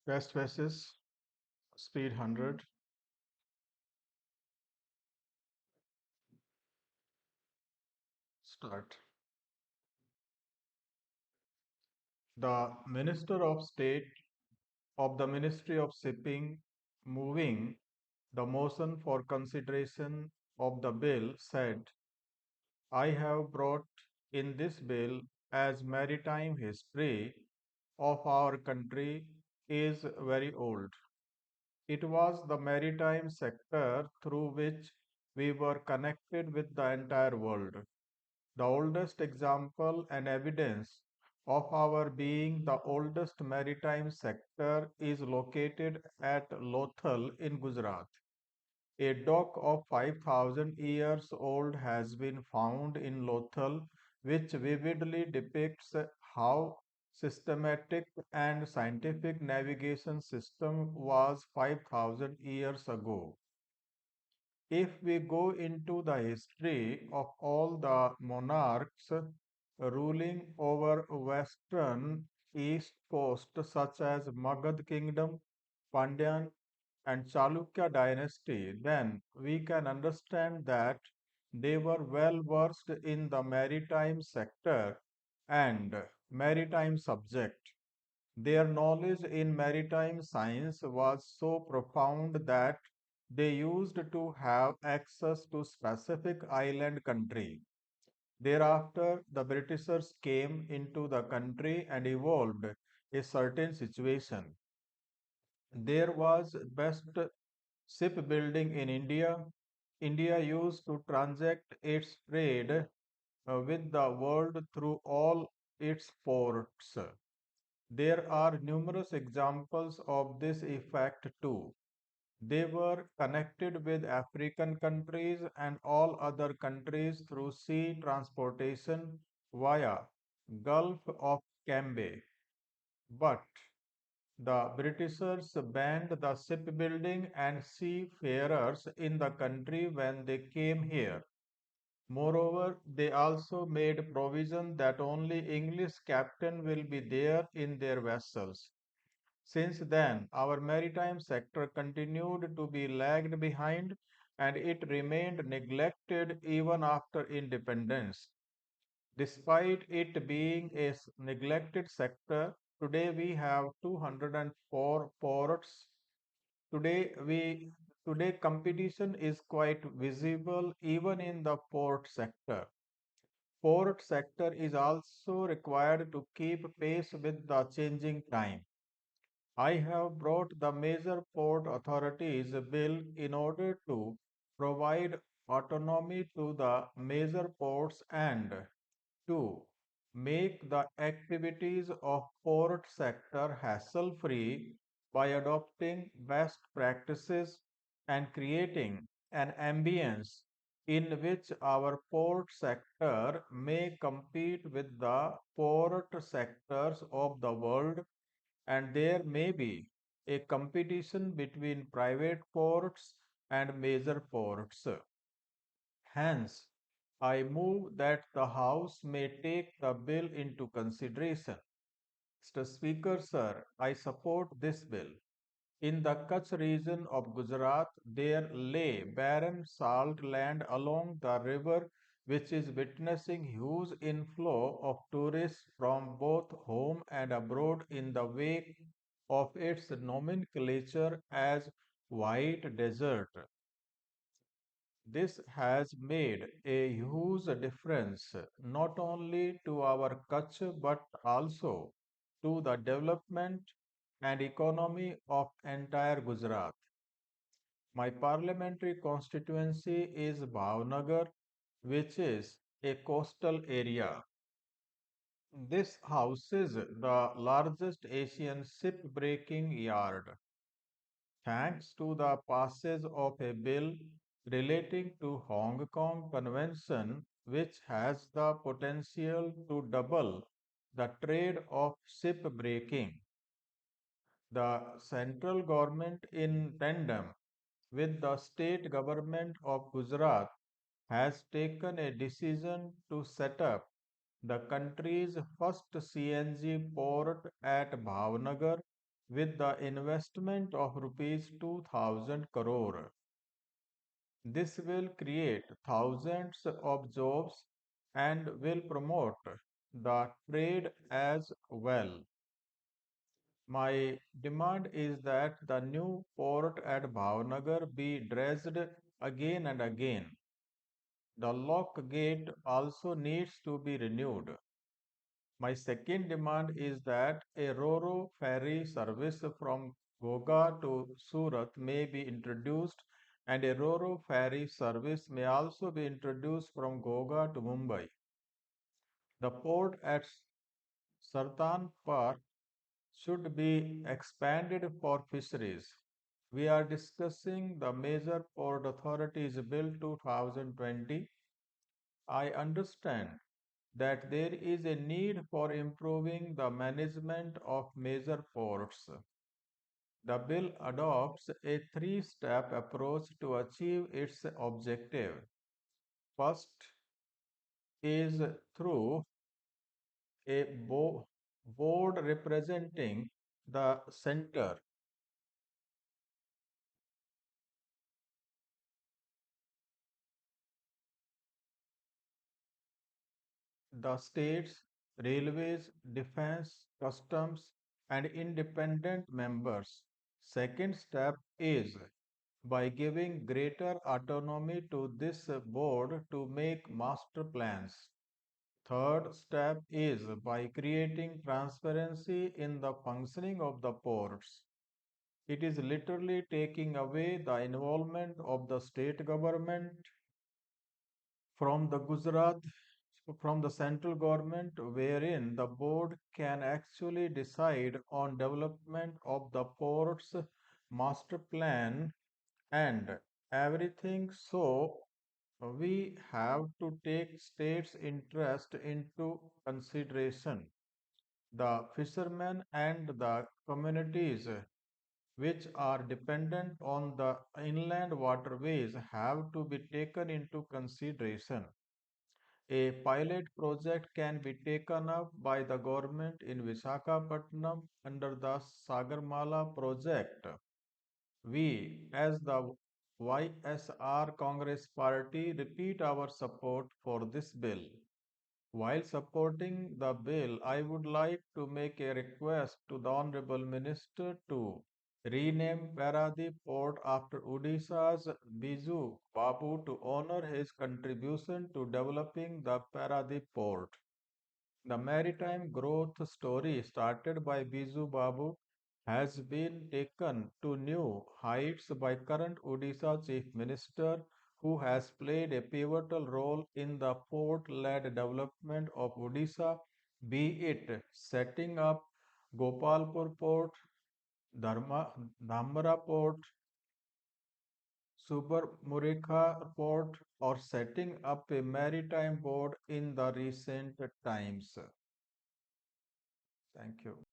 Test faces, speed 100. Start. The Minister of State of the Ministry of Shipping moving the motion for consideration of the bill said, I have brought in this bill as maritime history of our country is very old. It was the maritime sector through which we were connected with the entire world. The oldest example and evidence of our being the oldest maritime sector is located at Lothal in Gujarat. A dock of 5,000 years old has been found in Lothal, which vividly depicts how systematic and scientific navigation system was 5,000 years ago. If we go into the history of all the monarchs ruling over western east coast such as Magad kingdom, Pandyan and Chalukya dynasty, then we can understand that they were well versed in the maritime sector and maritime subject. Their knowledge in maritime science was so profound that they used to have access to specific island country. Thereafter, the Britishers came into the country and evolved a certain situation. There was best shipbuilding in India. India used to transact its trade with the world through all its ports. There are numerous examples of this effect too. They were connected with African countries and all other countries through sea transportation via Gulf of Cambay. But the Britishers banned the shipbuilding and seafarers in the country when they came here. Moreover, they also made provision that only English captain will be there in their vessels. Since then, our maritime sector continued to be lagged behind and it remained neglected even after independence. Despite it being a neglected sector, today we have 204 ports. Today we Today competition is quite visible even in the port sector. Port sector is also required to keep pace with the changing time. I have brought the major port authorities bill in order to provide autonomy to the major ports and to make the activities of port sector hassle-free by adopting best practices and creating an ambience in which our port sector may compete with the port sectors of the world and there may be a competition between private ports and major ports. Hence, I move that the House may take the bill into consideration. Mr. Speaker, sir, I support this bill. In the Kutch region of Gujarat, there lay barren salt land along the river, which is witnessing huge inflow of tourists from both home and abroad in the wake of its nomenclature as white desert. This has made a huge difference not only to our culture but also to the development and economy of entire Gujarat. My parliamentary constituency is Bhavnagar, which is a coastal area. This houses the largest Asian shipbreaking yard. Thanks to the passage of a bill relating to Hong Kong Convention, which has the potential to double the trade of shipbreaking, the central government in tandem with the state government of Gujarat has taken a decision to set up the country's first CNG port at Bhavnagar with the investment of rupees 2000 crore. This will create thousands of jobs and will promote the trade as well. My demand is that the new port at Bhavnagar be dredged again and again. The lock gate also needs to be renewed. My second demand is that a Roro ferry service from Goga to Surat may be introduced and a Roro ferry service may also be introduced from Goga to Mumbai. The port at Sartanpur should be expanded for fisheries. We are discussing the Major Port Authorities Bill 2020. I understand that there is a need for improving the management of major ports. The bill adopts a three-step approach to achieve its objective. First is through a board representing the center. The states, railways, defense, customs, and independent members. Second step is by giving greater autonomy to this board to make master plans. Third step is by creating transparency in the functioning of the ports. It is literally taking away the involvement of the state government from the Gujarat from the central government wherein the board can actually decide on development of the port's master plan and everything. So we have to take states interest into consideration. The fishermen and the communities which are dependent on the inland waterways have to be taken into consideration. A pilot project can be taken up by the government in Visakhapatnam under the Sagarmala project. We, as the YSR Congress Party, repeat our support for this bill. While supporting the bill, I would like to make a request to the Honorable Minister to rename Paradip Port after Odisha's Biju Babu to honor his contribution to developing the Paradip Port. The maritime growth story started by Biju Babu has been taken to new heights by current Odisha Chief Minister, who has played a pivotal role in the port-led development of Odisha, be it setting up Gopalpur Port, Dhamra Port, Munirka Port, or setting up a maritime board in the recent times. Thank you.